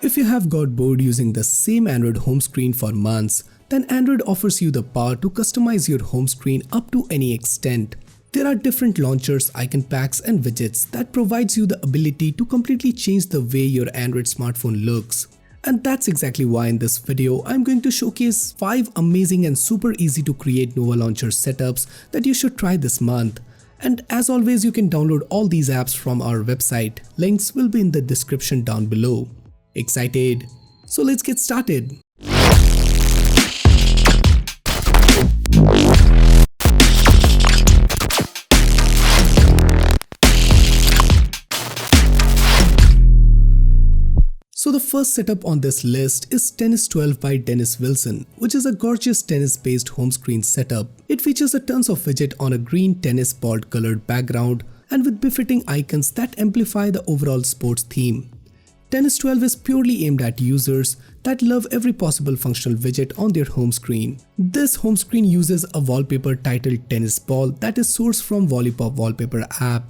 if you have got bored using the same Android home screen for months, then Android offers you the power to customize your home screen up to any extent. There are different launchers, icon packs and widgets that provides you the ability to completely change the way your Android smartphone looks. And that's exactly why in this video I'm going to showcase 5 amazing and super easy to create Nova Launcher setups that you should try this month. And as always, you can download all these apps from our website. Links will be in the description down below. Excited? So let's get started. So the first setup on this list is Tennis 12 by Dennis Wilson, which is a gorgeous tennis-based home screen setup. It features a tons of widget on a green tennis ball colored background and with befitting icons that amplify the overall sports theme. Tennis 12 is purely aimed at users that love every possible functional widget on their home screen. This home screen uses a wallpaper titled Tennis Ball that is sourced from Wallipop wallpaper app.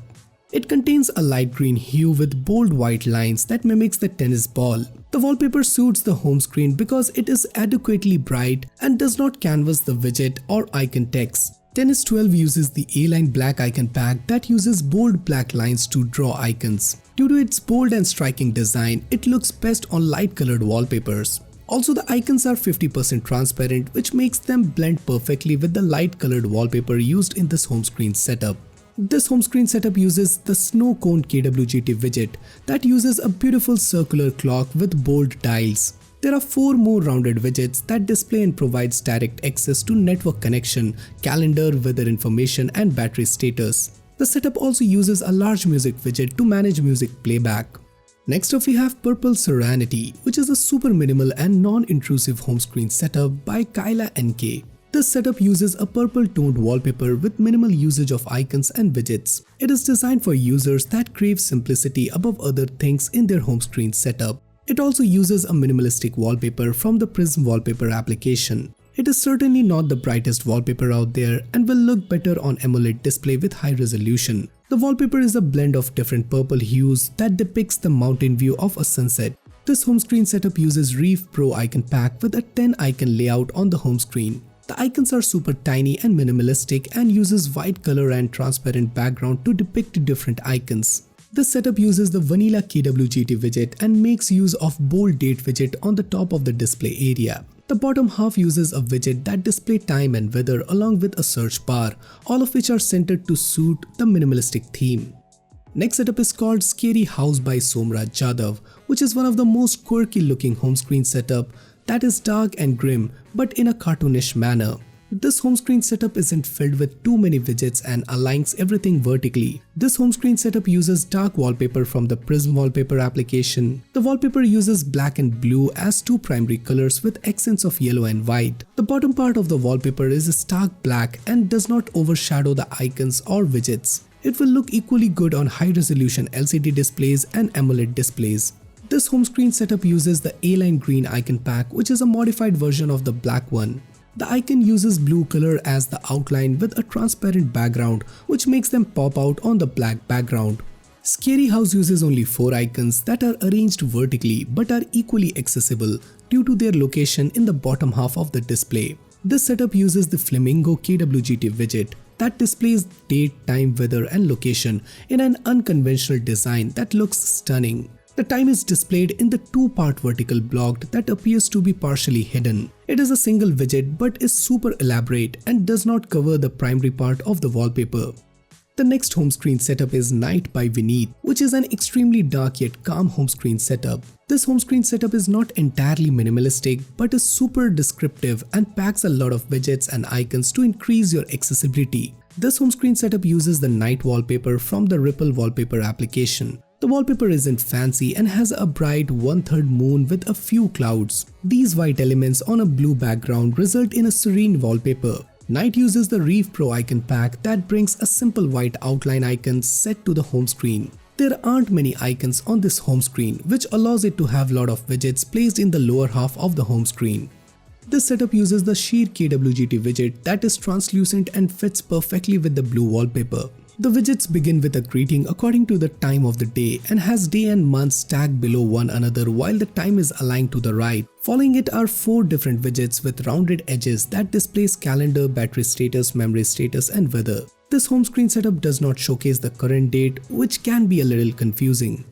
It contains a light green hue with bold white lines that mimics the tennis ball. The wallpaper suits the home screen because it is adequately bright and does not canvas the widget or icon text. Tennis 12 uses the A-Line black icon pack that uses bold black lines to draw icons. Due to its bold and striking design, it looks best on light colored wallpapers. Also, the icons are 50% transparent, which makes them blend perfectly with the light colored wallpaper used in this home screen setup. This home screen setup uses the Snow Cone KWGT widget that uses a beautiful circular clock with bold dials. There are 4 more rounded widgets that display and provides direct access to network connection, calendar, weather information and battery status. The setup also uses a large music widget to manage music playback. Next up we have Purple Serenity, which is a super minimal and non-intrusive home screen setup by Kyla NK. This setup uses a purple toned wallpaper with minimal usage of icons and widgets. It is designed for users that crave simplicity above other things in their home screen setup. It also uses a minimalistic wallpaper from the Prism wallpaper application. It is certainly not the brightest wallpaper out there and will look better on AMOLED display with high resolution. The wallpaper is a blend of different purple hues that depicts the mountain view of a sunset. This home screen setup uses Reef Pro icon pack with a 10 icon layout on the home screen. The icons are super tiny and minimalistic and uses white color and transparent background to depict different icons. This setup uses the Vanilla KWGT widget and makes use of bold date widget on the top of the display area. The bottom half uses a widget that displays time and weather along with a search bar, all of which are centered to suit the minimalistic theme. Next setup is called Scary House by Somraj Jadhav, which is one of the most quirky looking home screen setup that is dark and grim but in a cartoonish manner. This home screen setup isn't filled with too many widgets and aligns everything vertically. This home screen setup uses dark wallpaper from the Prism wallpaper application. The wallpaper uses black and blue as 2 primary colors with accents of yellow and white. The bottom part of the wallpaper is stark black and does not overshadow the icons or widgets. It will look equally good on high-resolution LCD displays and AMOLED displays. This home screen setup uses the A-Line green icon pack, which is a modified version of the black one. The icon uses blue color as the outline with a transparent background, which makes them pop out on the black background. Scary House uses only 4 icons that are arranged vertically but are equally accessible due to their location in the bottom half of the display. This setup uses the Flamingo KWGT widget that displays date, time, weather and location in an unconventional design that looks stunning. The time is displayed in the 2-part vertical block that appears to be partially hidden. It is a single widget but is super elaborate and does not cover the primary part of the wallpaper. The next home screen setup is Night by Vineet, which is an extremely dark yet calm home screen setup. This home screen setup is not entirely minimalistic but is super descriptive and packs a lot of widgets and icons to increase your accessibility. This home screen setup uses the night wallpaper from the Ripple wallpaper application. The wallpaper isn't fancy and has a bright 1/3 moon with a few clouds. These white elements on a blue background result in a serene wallpaper. Night uses the Reef Pro icon pack that brings a simple white outline icon set to the home screen. There aren't many icons on this home screen, which allows it to have a lot of widgets placed in the lower half of the home screen. This setup uses the Sheer KWGT widget that is translucent and fits perfectly with the blue wallpaper. The widgets begin with a greeting according to the time of the day and has day and month stacked below one another while the time is aligned to the right. Following it are 4 different widgets with rounded edges that displays calendar, battery status, memory status and weather. This home screen setup does not showcase the current date, which can be a little confusing.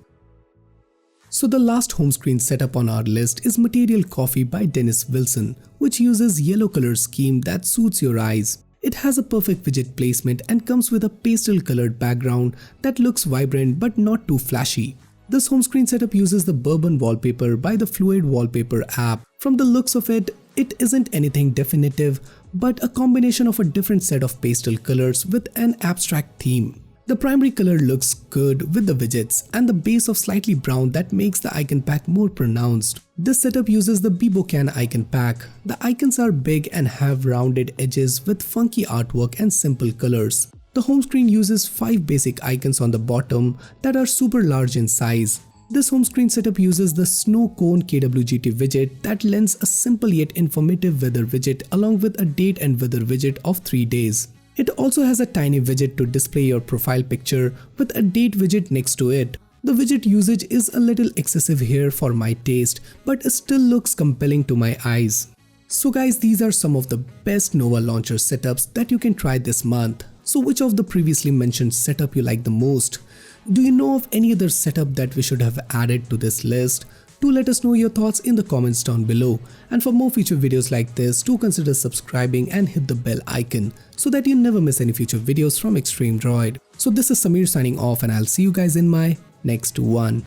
So the last home screen setup on our list is Material Coffee by Dennis Wilson, which uses yellow color scheme that suits your eyes. It has a perfect widget placement and comes with a pastel colored background that looks vibrant but not too flashy. This home screen setup uses the Bourbon wallpaper by the Fluid Wallpaper app. From the looks of it, it isn't anything definitive, but a combination of a different set of pastel colors with an abstract theme. The primary color looks good with the widgets and the base of slightly brown that makes the icon pack more pronounced. This setup uses the Bebocan icon pack. The icons are big and have rounded edges with funky artwork and simple colors. The home screen uses 5 basic icons on the bottom that are super large in size. This home screen setup uses the Snow Cone KWGT widget that lends a simple yet informative weather widget along with a date and weather widget of 3 days. It also has a tiny widget to display your profile picture with a date widget next to it. The widget usage is a little excessive here for my taste, but it still looks compelling to my eyes. So guys, these are some of the best Nova launcher setups that you can try this month. So which of the previously mentioned setup you like the most? Do you know of any other setup that we should have added to this list? Do let us know your thoughts in the comments down below. And for more future videos like this, do consider subscribing and hit the bell icon so that you never miss any future videos from Extreme Droid. So this is Samir signing off and I'll see you guys in my next one.